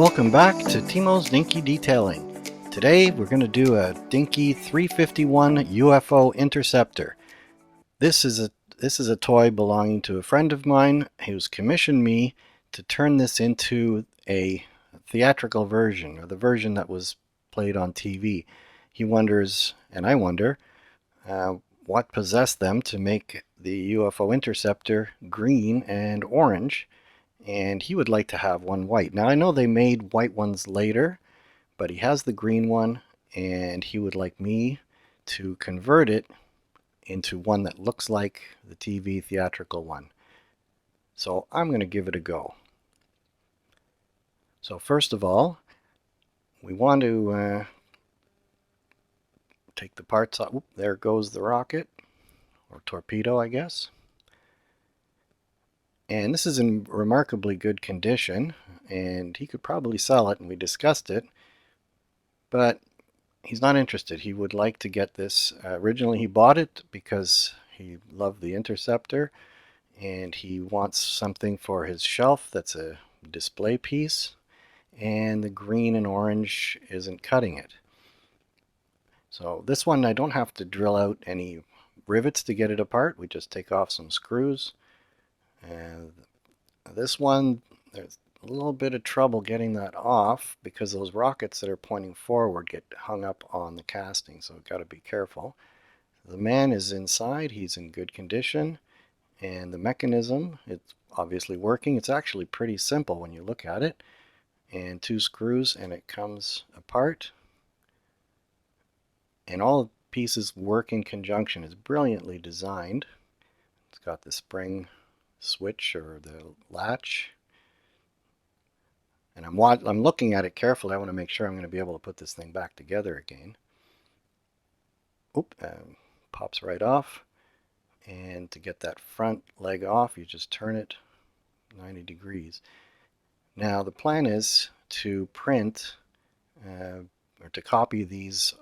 Welcome back to Timo's Dinky Detailing. Today we're going to do a Dinky 351 UFO Interceptor. This is a toy belonging to a friend of mine who's commissioned me to turn this into a theatrical version, or the version that was played on TV. He wonders, and I wonder, what possessed them to make the UFO Interceptor green and orange, and he would like to have one white. Now I know they made white ones later, but he has the green one, and he would like me to convert it into one that looks like the TV theatrical one. So I'm going to give it a go. So first of all, we want to take the parts out. Oop, there goes the rocket, or torpedo, I guess. And this is in remarkably good condition, and he could probably sell it, and we discussed it, but he's not interested. He would like to get this. Originally he bought it because he loved the Interceptor, and he wants something for his shelf that's a display piece, and the green and orange isn't cutting it. So this one I don't have to drill out any rivets to get it apart. We just take off some screws. And this one, there's a little bit of trouble getting that off because those rockets that are pointing forward get hung up on the casting, so we've got to be careful. The man is inside, he's in good condition, and the mechanism, it's obviously working. It's actually pretty simple when you look at it, and 2 screws and it comes apart, and all pieces work in conjunction. It's brilliantly designed. It's got the spring switch or the latch, and I'm looking at it carefully. I want to make sure I'm going to be able to put this thing back together again. Oop, pops right off, and to get that front leg off, you just turn it 90 degrees. Now the plan is to print or to copy these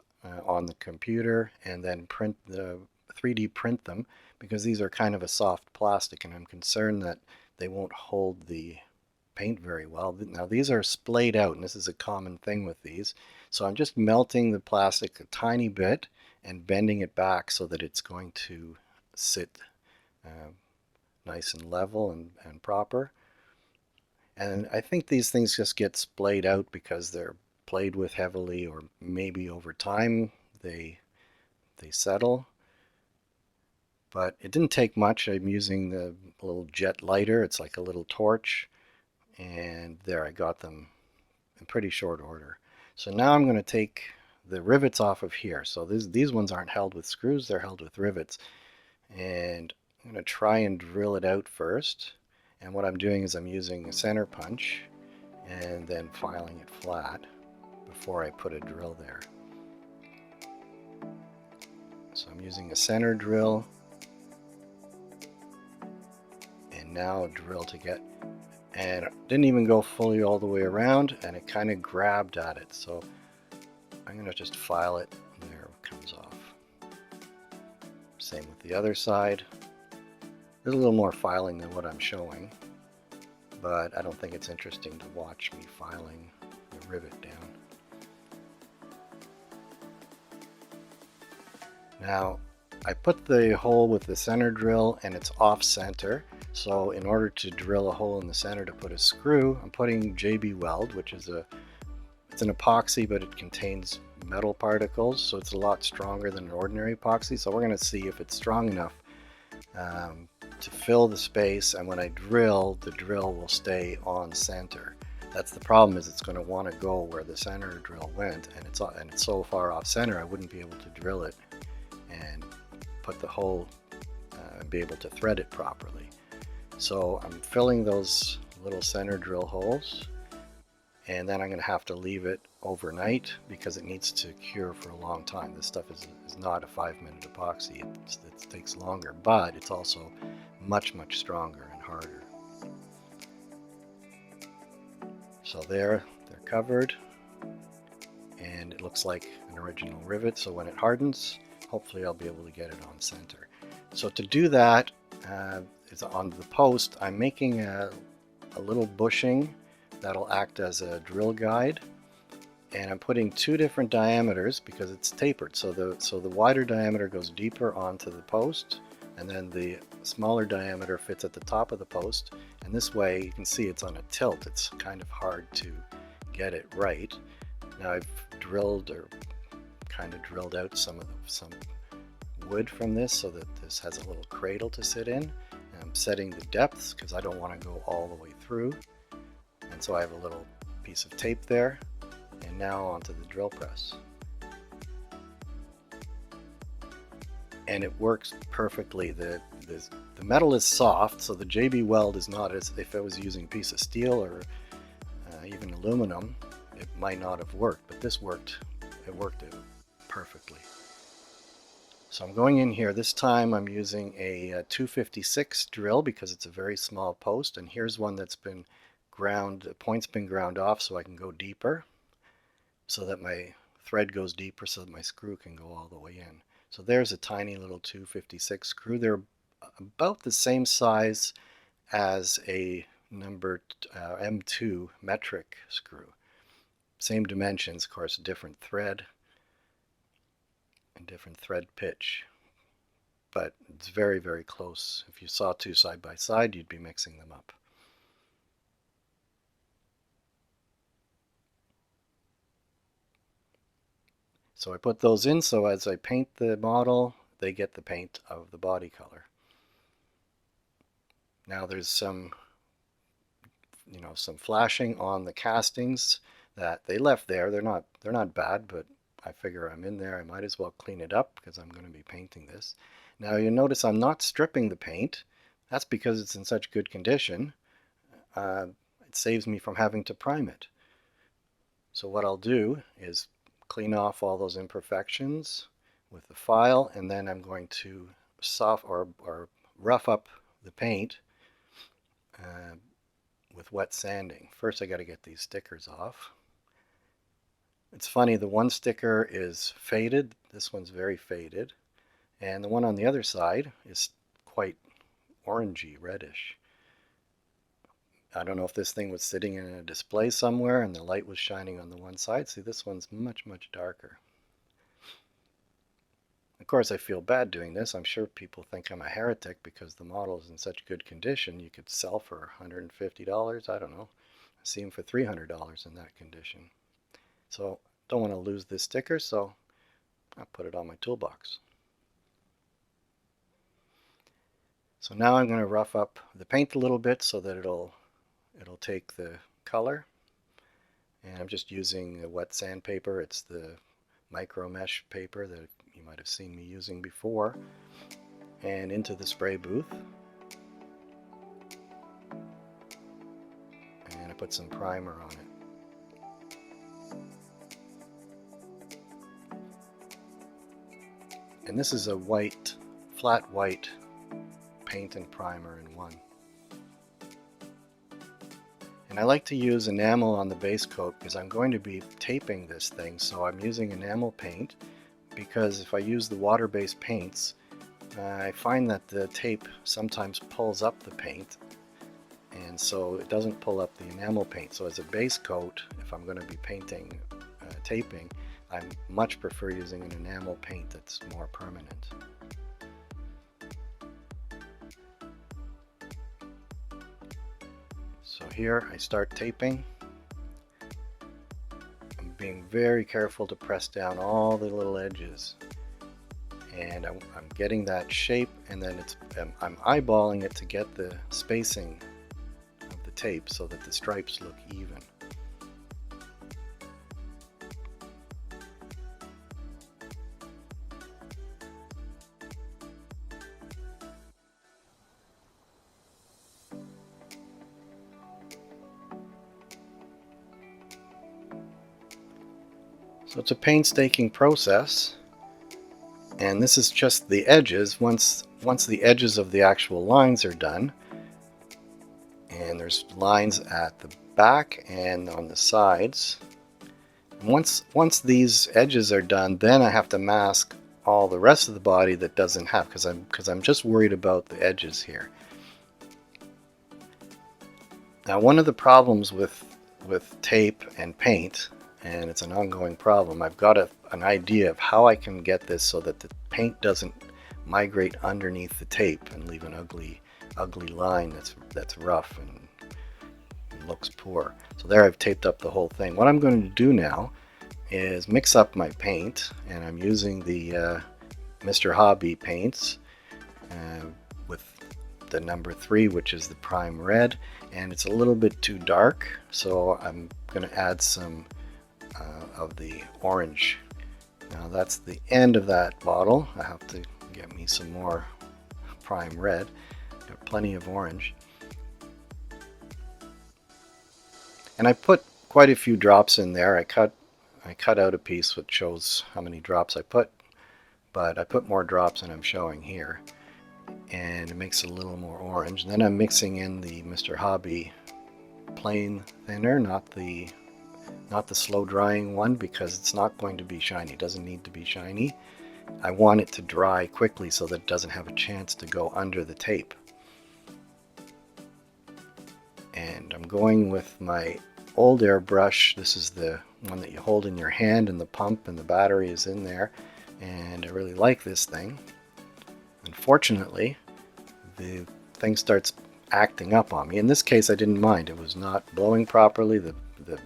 on the computer and then 3D print them, because these are kind of a soft plastic, and I'm concerned that they won't hold the paint very well. Now these are splayed out, and this is a common thing with these. So I'm just melting the plastic a tiny bit and bending it back so that it's going to sit nice and level and proper. And I think these things just get splayed out because they're played with heavily, or maybe over time they settle. But it didn't take much. I'm using the little jet lighter. It's like a little torch. And there, I got them in pretty short order. So now I'm going to take the rivets off of here. So these ones aren't held with screws, they're held with rivets. And I'm going to try and drill it out first. And what I'm doing is I'm using a center punch and then filing it flat before I put a drill there. So I'm using a center drill, and now a drill to get, and it didn't even go fully all the way around, and it kind of grabbed at it. So I'm going to just file it, and there it comes off. Same with the other side. There's a little more filing than what I'm showing, but I don't think it's interesting to watch me filing the rivet down. Now, I put the hole with the center drill, and it's off center. So in order to drill a hole in the center to put a screw, I'm putting JB Weld, which is it's an epoxy, but it contains metal particles, so it's a lot stronger than an ordinary epoxy. So we're going to see if it's strong enough to fill the space, and when I drill, the drill will stay on center. That's the problem, is it's going to want to go where the center drill went, and it's so far off center I wouldn't be able to drill it and put the hole and be able to thread it properly. So I'm filling those little center drill holes, and then I'm going to have to leave it overnight because it needs to cure for a long time. This stuff is not a 5-minute epoxy. It takes longer, but it's also much stronger and harder. So they're covered, and it looks like an original rivet. So when it hardens, hopefully I'll be able to get it on center. So to do that, is on the post, I'm making a little bushing That'll act as a drill guide. And I'm putting 2 different diameters because it's tapered. So the wider diameter goes deeper onto the post, and then the smaller diameter fits at the top of the post. And this way you can see it's on a tilt. It's kind of hard to get it right. Now I've drilled or kind of drilled out some wood from this so that this has a little cradle to sit in. And I'm setting the depths because I don't want to go all the way through. And so I have a little piece of tape there. And now onto the drill press. And it works perfectly. The metal is soft, so the JB weld is not as if I was using a piece of steel or even aluminum, it might not have worked, but this worked. It worked perfectly. So I'm going in here. This time I'm using a 256 drill because it's a very small post, and here's one that's been ground, the point's been ground off so I can go deeper, so that my thread goes deeper so that my screw can go all the way in. So there's a tiny little 256 screw. They're about the same size as a number M2 metric screw. Same dimensions, of course, different thread and different thread pitch. But it's very, very close. If you saw 2 side by side, you'd be mixing them up. So I put those in so as I paint the model, they get the paint of the body color. Now there's some flashing on the castings that they left there. They're not bad, but I figure I'm in there. I might as well clean it up because I'm going to be painting this. Now you notice I'm not stripping the paint. That's because it's in such good condition. It saves me from having to prime it. So what I'll do is clean off all those imperfections with the file, and then I'm going to rough up the paint with wet sanding. First I got to get these stickers off. It's funny, the one sticker is faded, this one's very faded, and the one on the other side is quite orangey, reddish. I don't know if this thing was sitting in a display somewhere and the light was shining on the one side. See, this one's much, much darker. Of course, I feel bad doing this. I'm sure people think I'm a heretic because the model is in such good condition. You could sell for $150, I don't know. I see them for $300 in that condition. So, don't want to lose this sticker, so I'll put it on my toolbox. So now I'm going to rough up the paint a little bit so that it'll take the color, and I'm just using a wet sandpaper. It's the micro mesh paper that you might have seen me using before, and into the spray booth, and I put some primer on it. And this is a white, flat white paint and primer in one. And I like to use enamel on the base coat because I'm going to be taping this thing, so I'm using enamel paint because if I use the water-based paints, I find that the tape sometimes pulls up the paint, and so it doesn't pull up the enamel paint. So as a base coat, if I'm going to be painting, taping, I much prefer using an enamel paint that's more permanent. So here I start taping. I'm being very careful to press down all the little edges, and I'm getting that shape, and then I'm eyeballing it to get the spacing of the tape so that the stripes look even. So it's a painstaking process, and this is just the edges. Once the edges of the actual lines are done, and there's lines at the back and on the sides. And once these edges are done, then I have to mask all the rest of the body that doesn't have, because I'm just worried about the edges here. Now, one of the problems with with tape and paint, and it's an ongoing problem. I've got an idea of how I can get this so that the paint doesn't migrate underneath the tape and leave an ugly line that's rough and looks poor. So there, I've taped up the whole thing. What I'm going to do now is mix up my paint, and I'm using the Mr. Hobby paints with the number 3, which is the prime red, and it's a little bit too dark, so I'm going to add some of the orange. Now that's the end of that bottle. I have to get me some more prime red. Got plenty of orange. And I put quite a few drops in there. I cut out a piece which shows how many drops I put, but I put more drops than I'm showing here, and it makes it a little more orange. And then I'm mixing in the Mr. Hobby plain thinner, not the slow drying one, because it's not going to be shiny. It doesn't need to be shiny. I want it to dry quickly so that it doesn't have a chance to go under the tape. And I'm going with my old airbrush. This is the one that you hold in your hand, and the pump and the battery is in there, and I really like this thing. Unfortunately, the thing starts acting up on me. In this case, I didn't mind. It was not blowing properly. The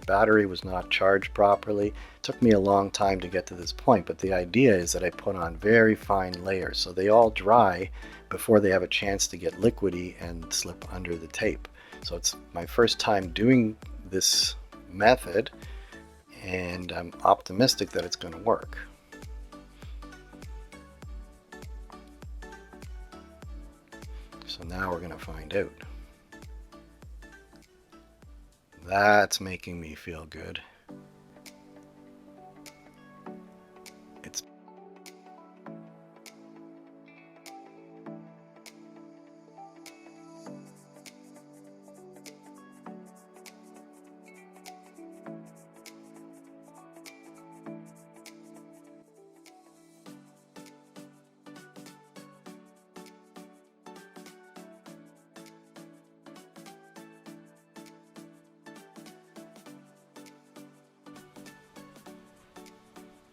battery was not charged properly. It took me a long time to get to this point, but the idea is that I put on very fine layers so they all dry before they have a chance to get liquidy and slip under the tape. So it's my first time doing this method, and I'm optimistic that it's going to work. So now we're going to find out. That's making me feel good.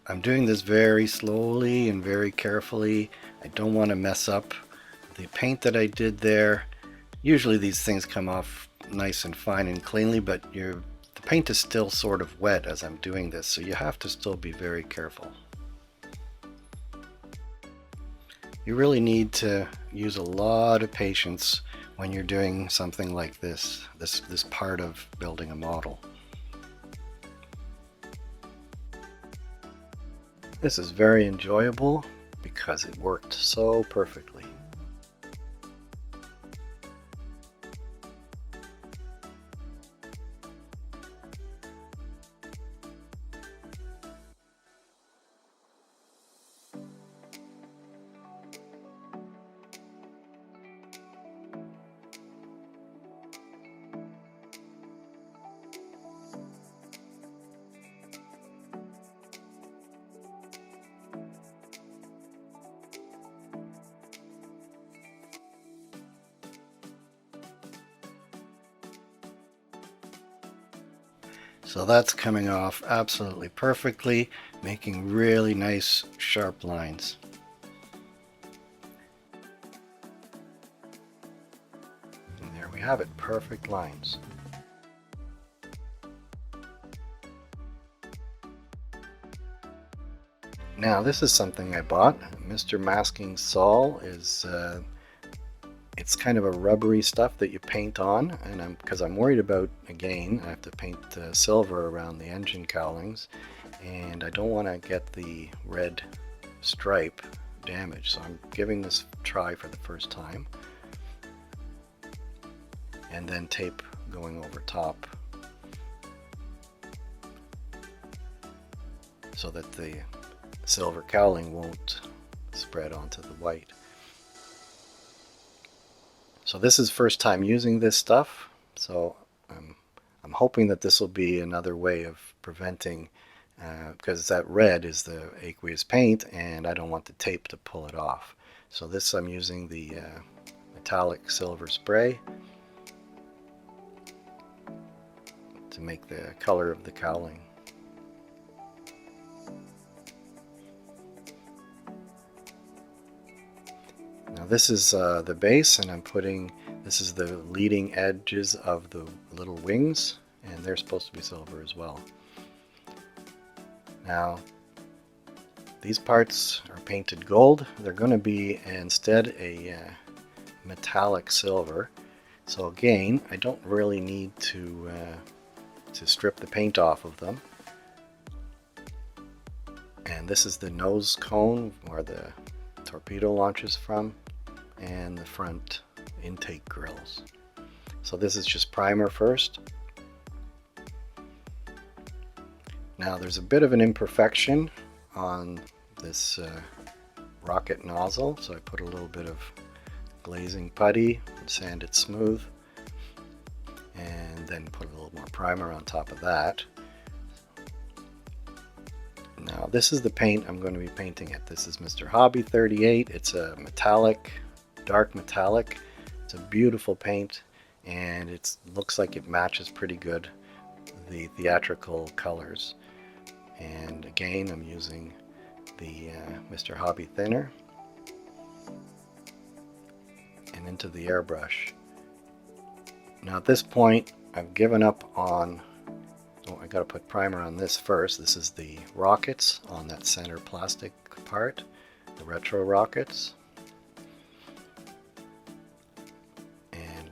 I'm doing this very slowly and very carefully. I don't want to mess up the paint that I did there. Usually these things come off nice and fine and cleanly, but the paint is still sort of wet as I'm doing this, so you have to still be very careful. You really need to use a lot of patience when you're doing something like this part of building a model. This is very enjoyable because it worked so perfectly. So that's coming off absolutely perfectly, making really nice sharp lines. And there we have it, perfect lines. Now this is something I bought. Mr. Masking Sol is it's kind of a rubbery stuff that you paint on, and because I'm worried about, again, I have to paint silver around the engine cowlings, and I don't want to get the red stripe damaged, so I'm giving this a try for the first time. And then tape going over top so that the silver cowling won't spread onto the white. So this is first time using this stuff, so I'm hoping that this will be another way of preventing, because that red is the aqueous paint and I don't want the tape to pull it off. So this, I'm using the metallic silver spray, to make the color of the cowling. Now this is the base, and this is the leading edges of the little wings, and they're supposed to be silver as well. Now these parts are painted gold. They're going to be instead a metallic silver. So again, I don't really need to strip the paint off of them. And this is the nose cone where the torpedo launches from, and the front intake grills. So this is just primer first. Now there's a bit of an imperfection on this rocket nozzle, so I put a little bit of glazing putty and sand it smooth, and then put a little more primer on top of that. Now this is the paint I'm going to be painting it. This is Mr. Hobby 38. It's a metallic, dark metallic. It's a beautiful paint, and it looks like it matches pretty good the theatrical colors. And again, I'm using the Mr. Hobby thinner and into the airbrush. Now at this point, I've given up on, I got to put primer on this first. This is the rockets on that center plastic part, the retro rockets. And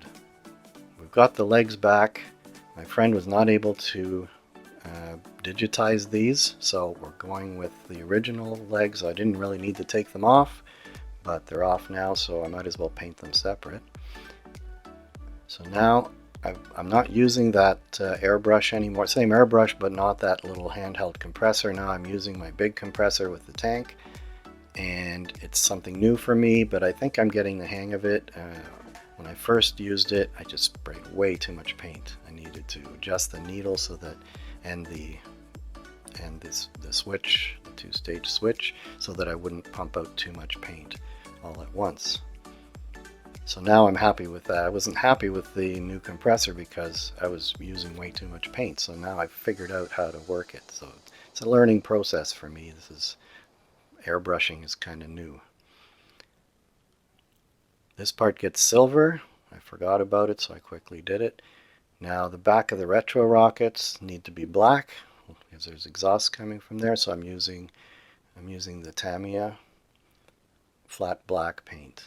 we've got the legs back. My friend was not able to digitize these, so we're going with the original legs. I didn't really need to take them off, but they're off now, so I might as well paint them separate. So now I'm not using that airbrush anymore. Same airbrush, but not that little handheld compressor. Now I'm using my big compressor with the tank, and it's something new for me, but I think I'm getting the hang of it. When I first used it, I just sprayed way too much paint. I needed to adjust the needle so that, and the switch, the two-stage switch, so that I wouldn't pump out too much paint all at once. So now I'm happy with that. I wasn't happy with the new compressor because I was using way too much paint. So now I've figured out how to work it. So it's a learning process for me. Airbrushing is kind of new. This part gets silver. I forgot about it, so I quickly did it. Now the back of the retro rockets need to be black because there's exhaust coming from there. So I'm using the Tamiya flat black paint.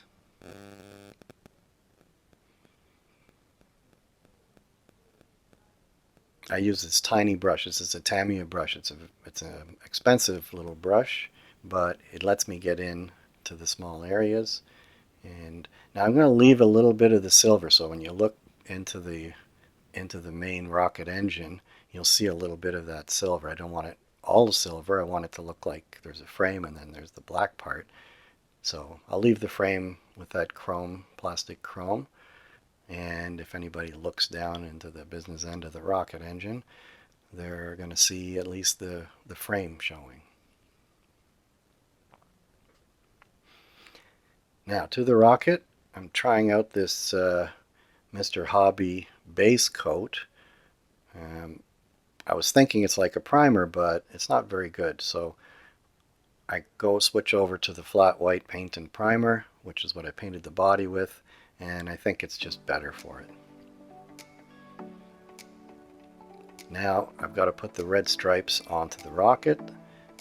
I use this tiny brush. This is a Tamiya brush. It's an expensive little brush, but it lets me get in to the small areas. And now I'm going to leave a little bit of the silver, so when you look into the main rocket engine, you'll see a little bit of that silver. I don't want it all silver. I want it to look like there's a frame and then there's the black part. So I'll leave the frame with that chrome, plastic chrome. And if anybody looks down into the business end of the rocket engine, they're going to see at least the frame showing. Now to the rocket, I'm trying out this Mr. Hobby base coat. I was thinking it's like a primer, but it's not very good. So I switch over to the flat white paint and primer, which is what I painted the body with, and I think it's just better for it. Now I've got to put the red stripes onto the rocket,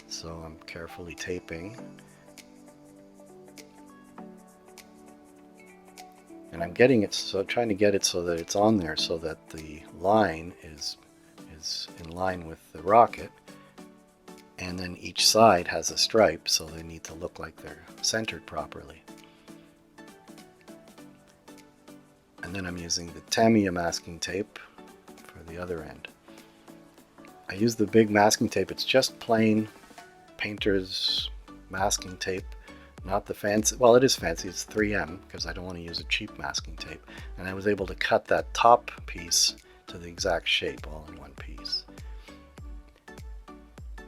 so I'm carefully taping. And I'm getting it, so trying to get it so that it's on there so that the line is in line with the rocket, and then each side has a stripe, so they need to look like they're centered properly. And then I'm using the Tamiya masking tape for the other end. I use the big masking tape. It's just plain painter's masking tape, not the fancy. Well, it is fancy. It's 3M because I don't want to use a cheap masking tape. And I was able to cut that top piece to the exact shape all in one piece.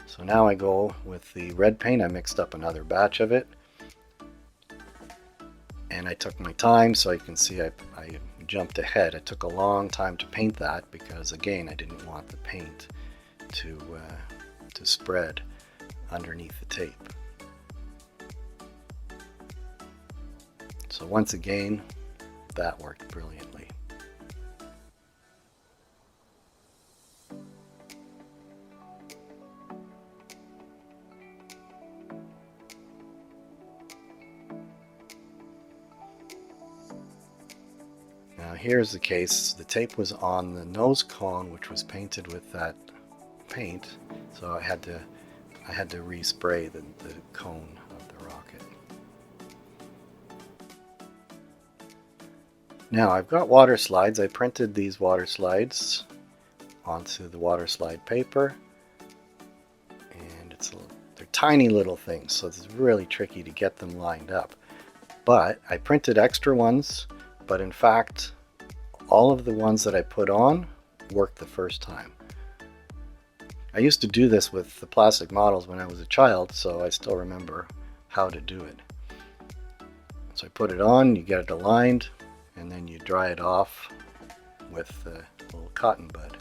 So now I go with the red paint. I mixed up another batch of it. And I took my time, so you can see I jumped ahead. It took a long time to paint that because, again, I didn't want the paint to spread underneath the tape. So once again, that worked brilliantly. Now here's the case. The tape was on the nose cone, which was painted with that paint, so I had to respray the cone of the rocket. Now I've got water slides. I printed these water slides onto the water slide paper, and they're tiny little things, so it's really tricky to get them lined up. But I printed extra ones, but in fact all of the ones that I put on worked the first time. I used to do this with the plastic models when I was a child, so I still remember how to do it. So I put it on, you get it aligned, and then you dry it off with a little cotton bud.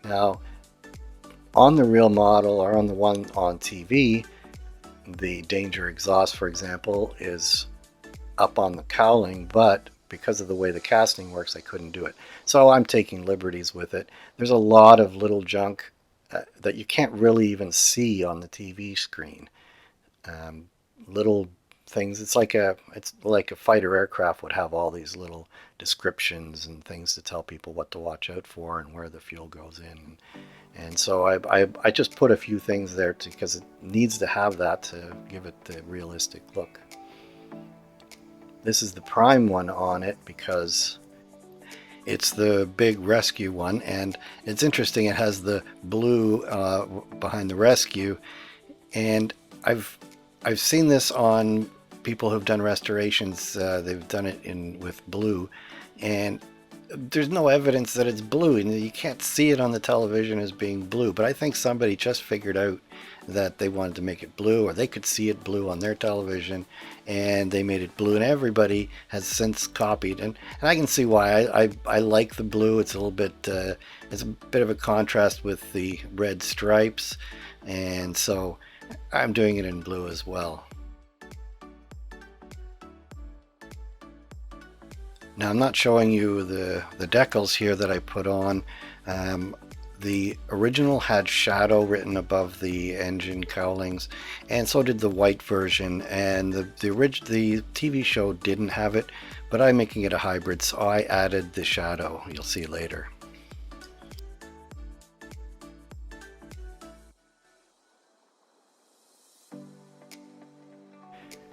Now, on the real model or on the one on TV, the danger exhaust, for example, is up on the cowling, but because of the way the casting works, I couldn't do it. So I'm taking liberties with it. There's a lot of little junk that you can't really even see on the TV screen. Little things. It's like a fighter aircraft would have all these little descriptions and things to tell people what to watch out for and where the fuel goes in. And so I just put a few things there because it needs to have that to give it the realistic look. This is the prime one on it because it's the big rescue one, and it's interesting. It has the blue behind the rescue, and I've seen this on people who've done restorations. They've done it with blue, and there's no evidence that it's blue, and you can't see it on the television as being blue. But I think somebody just figured out that they wanted to make it blue, or they could see it blue on their television, and they made it blue, and everybody has since copied. And I can see why. I like the blue. It's a little bit it's a bit of a contrast with the red stripes, and so I'm doing it in blue as well. Now I'm not showing you the decals here that I put on. The original had Shado written above the engine cowlings, and so did the white version, and the TV show didn't have it, but I'm making it a hybrid, so I added the Shado. You'll see later.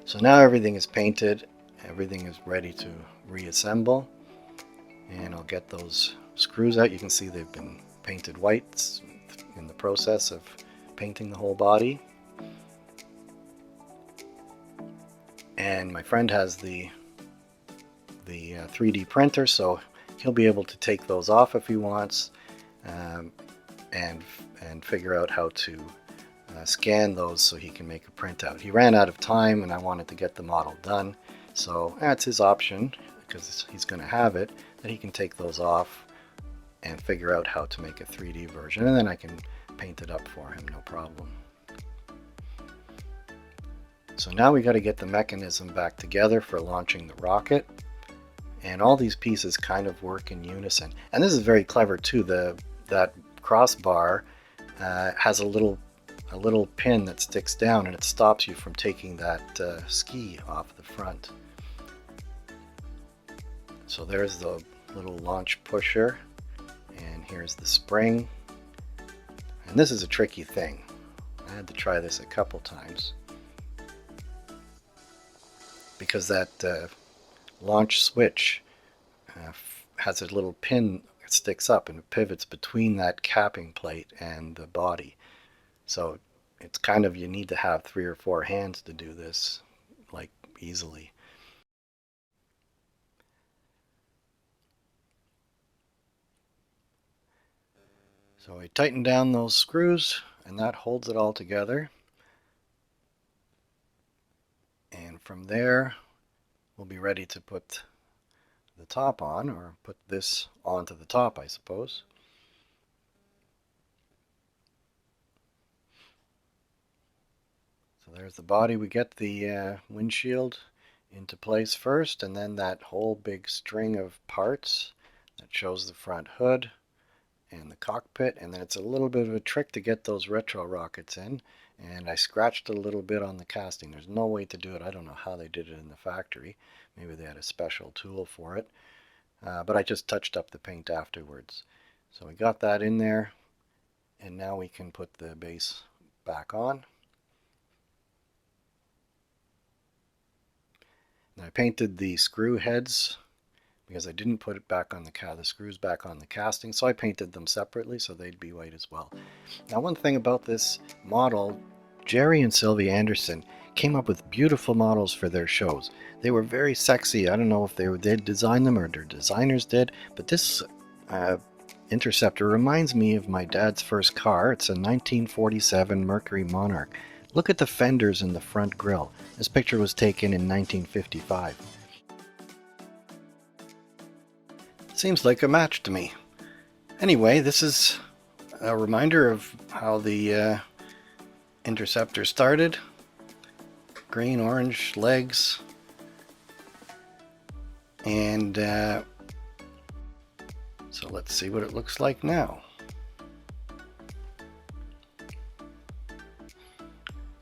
So now everything is painted, everything is ready to reassemble, and I'll get those screws out. You can see they've been painted white in the process of painting the whole body. And my friend has the 3D printer, so he'll be able to take those off if he wants, and figure out how to scan those so he can make a printout. He ran out of time, and I wanted to get the model done, so that's his option because he's going to have it, that he can take those off and figure out how to make a 3D version, and then I can paint it up for him, no problem. So now we got to get the mechanism back together for launching the rocket, and all these pieces kind of work in unison. And this is very clever too. That crossbar has a little pin that sticks down, and it stops you from taking that ski off the front. So there's the little launch pusher, and here's the spring. And this is a tricky thing. I had to try this a couple times because that launch switch has a little pin that sticks up, and it pivots between that capping plate and the body. So it's kind of, you need to have 3 or 4 hands to do this, like, easily. So I tighten down those screws, and that holds it all together. from there, we'll be ready to put the top on, or put this onto the top, I suppose. So there's the body. We get the windshield into place first, and then that whole big string of parts that shows the front hood and the cockpit. And then it's a little bit of a trick to get those retro rockets in, and I scratched a little bit on the casting. There's no way to do it. I don't know how they did it in the factory. Maybe they had a special tool for it, but I just touched up the paint afterwards. So we got that in there, and now we can put the base back on. And I painted the screw heads because I didn't put it back on the screws back on the casting, so I painted them separately so they'd be white as well. Now, one thing about this model, Jerry and Sylvia Anderson came up with beautiful models for their shows. They were very sexy. I don't know if they designed them or their designers did, but this Interceptor reminds me of my dad's first car. It's a 1947 Mercury Monarch. Look at the fenders in the front grille. This picture was taken in 1955. Seems like a match to me. Anyway, this is a reminder of how the Interceptor started. Green, orange legs. And so let's see what it looks like now.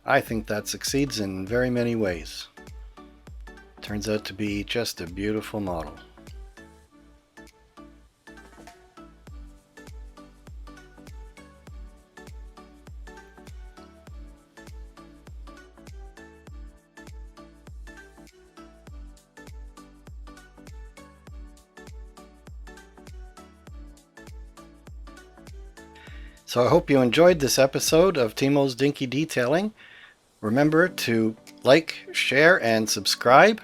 I think that succeeds in very many ways. Turns out to be just a beautiful model. So I hope you enjoyed this episode of Timo's Dinky Detailing. Remember to like, share, and subscribe.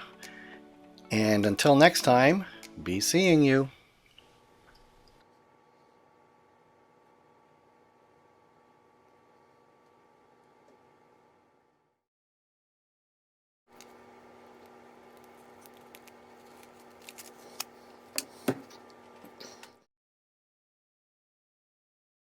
And until next time, be seeing you.